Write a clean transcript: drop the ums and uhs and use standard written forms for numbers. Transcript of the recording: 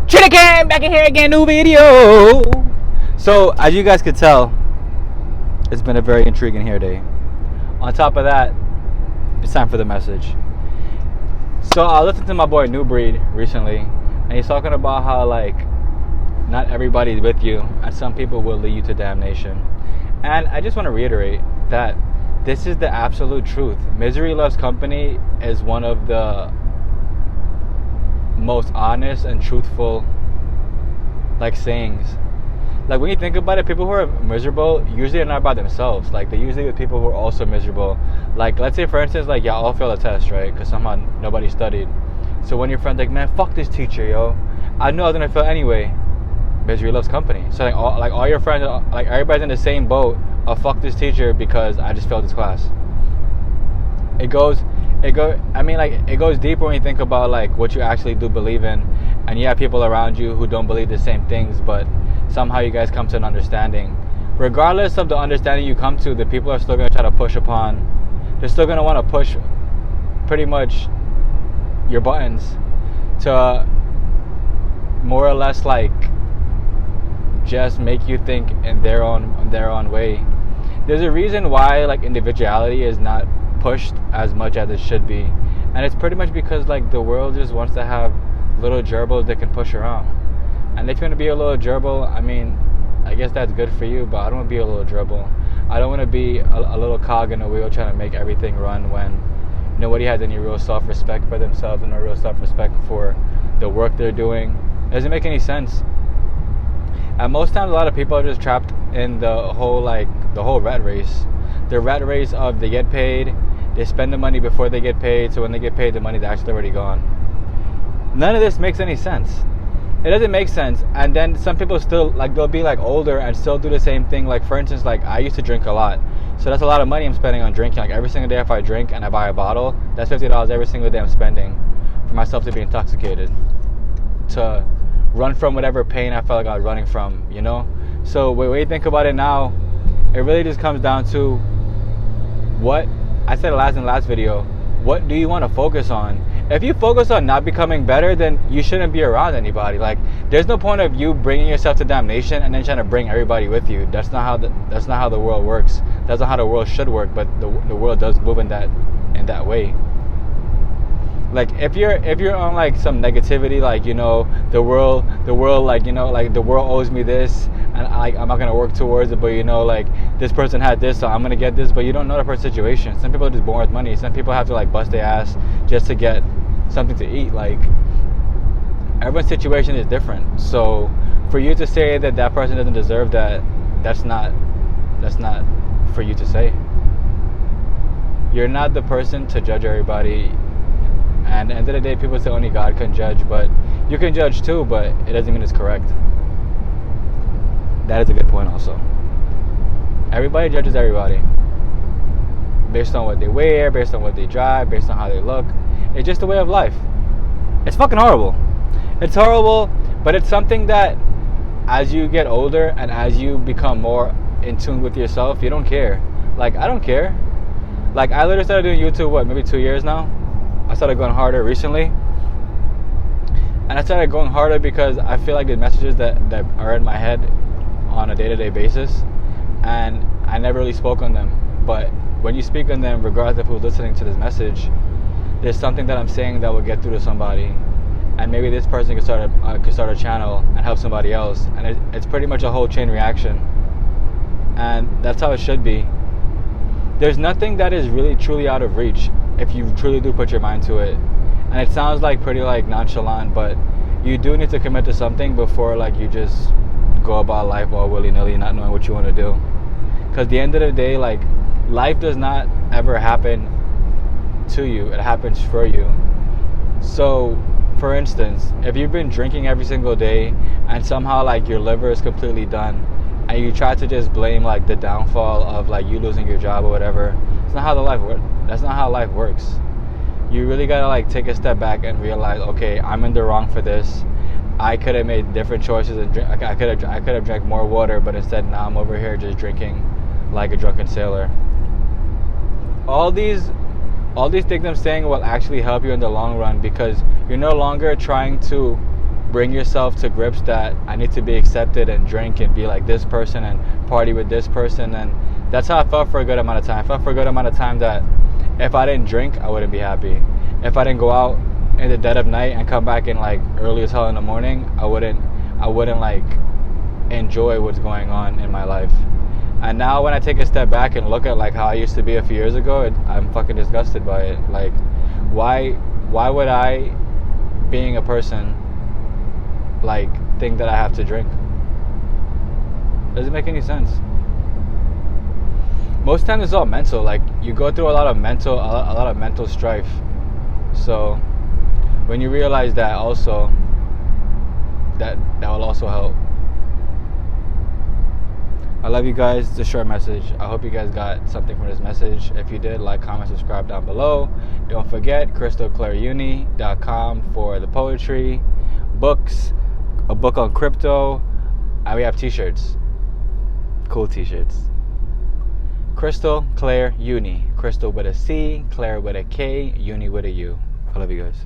Trinity back in here again, new video. So, as you guys could tell, it's been a very intriguing hair day. On top of that, it's time for the message. So, I listened to my boy New Breed recently, and he's talking about how, like, not everybody's with you, and some people will lead you to damnation. And I just want to reiterate that this is the absolute truth. Misery loves company is one of the most honest and truthful like sayings. Like when you think about it, people who are miserable usually are not by themselves. Like they're usually with people who are also miserable. Like let's say for instance, like y'all all failed a test, right? Because somehow nobody studied. So when your friend's like, man, fuck this teacher, yo, I knew I was gonna fail anyway. Misery loves company. So like all your friends, like everybody's in the same boat of fuck this teacher because I just failed this class. It goes deeper when you think about like what you actually do believe in, and you have people around you who don't believe the same things, but somehow you guys come to an understanding. Regardless of the understanding you come to, the people are still going to try to push upon. They're still going to want to push pretty much your buttons to more or less like just make you think in their own way. There's a reason why like individuality is not pushed as much as it should be, and it's pretty much because like the world just wants to have little gerbils they can push around. And if you're gonna be a little gerbil, I mean, I guess that's good for you, but I don't want to be a little gerbil. I don't want to be a little cog in a wheel trying to make everything run when nobody has any real self-respect for themselves and no real self-respect for the work they're doing. It doesn't make any sense. And most times a lot of people are just trapped in the whole rat race. The rat race of they get paid, they spend the money before they get paid, so when they get paid, the money's actually already gone. None of this makes any sense. It doesn't make sense. And then some people still, like, they'll be, like, older and still do the same thing. Like, for instance, like, I used to drink a lot. So that's a lot of money I'm spending on drinking. Like, every single day if I drink and I buy a bottle, that's $50 every single day I'm spending for myself to be intoxicated. To run from whatever pain I felt like I was running from, you know? So when you think about it now, it really just comes down to what I said in the last video. What do you want to focus on? If you focus on not becoming better, then you shouldn't be around anybody. Like, there's no point of you bringing yourself to damnation and then trying to bring everybody with you. That's not how the world works. That's not how the world should work. But the world does move in that way. Like if you're on like some negativity, like, you know, the world, like, you know, like the world owes me this, and I'm not gonna work towards it. But you know, like this person had this, so I'm gonna get this. But you don't know the person's situation. Some people are just born with money. Some people have to like bust their ass just to get something to eat. Like everyone's situation is different. So for you to say that person doesn't deserve that, that's not for you to say. You're not the person to judge everybody. And at the end of the day, people say only God can judge, but you can judge too, but it doesn't mean it's correct. That is a good point also. Everybody judges everybody based on what they wear, based on what they drive, based on how they look. It's just a way of life. It's fucking horrible. It's horrible, but it's something that as you get older and as you become more in tune with yourself, you don't care. Like, I don't care. Like, I literally started doing YouTube, maybe 2 years now? I started going harder recently, and I started going harder because I feel like the messages that are in my head on a day-to-day basis, and I never really spoke on them. But when you speak on them, regardless of who's listening to this message, there's something that I'm saying that will get through to somebody, and maybe this person could start a channel and help somebody else, and it's pretty much a whole chain reaction, and that's how it should be. There's nothing that is really truly out of reach if you truly do put your mind to it. And it sounds like pretty like nonchalant, but you do need to commit to something before like you just go about life all willy-nilly, not knowing what you want to do. Because at the end of the day, like, life does not ever happen to you, it happens for you. So for instance, if you've been drinking every single day and somehow like your liver is completely done, and you try to just blame like the downfall of like you losing your job or whatever, it's not how that's not how life works. You really gotta like take a step back and realize, okay, I'm in the wrong for this. I could have made different choices and I could have drank more water, but instead now I'm over here just drinking like a drunken sailor. All these things I'm saying will actually help you in the long run, because you're no longer trying to bring yourself to grips that I need to be accepted and drink and be like this person and party with this person. And that's how I felt for a good amount of time. I felt for a good amount of time that if I didn't drink, I wouldn't be happy. If I didn't go out in the dead of night and come back in like early as hell in the morning, I wouldn't like enjoy what's going on in my life. And now when I take a step back and look at like how I used to be a few years ago, I'm fucking disgusted by it. Like, why would I, being a person, like, think that I have to drink? Doesn't make any sense. Most times it's all mental. Like, you go through a lot of mental strife. So when you realize that, also that will also help. I love you guys. It's a short message. I hope you guys got something from this message. If you did, like, comment, subscribe down below. Don't forget crystalclareuni.com for the poetry, books, a book on crypto, and we have t-shirts. Cool t-shirts. Crystal Claire Uni. Crystal with a C, Claire with a K, Uni with a U. I love you guys.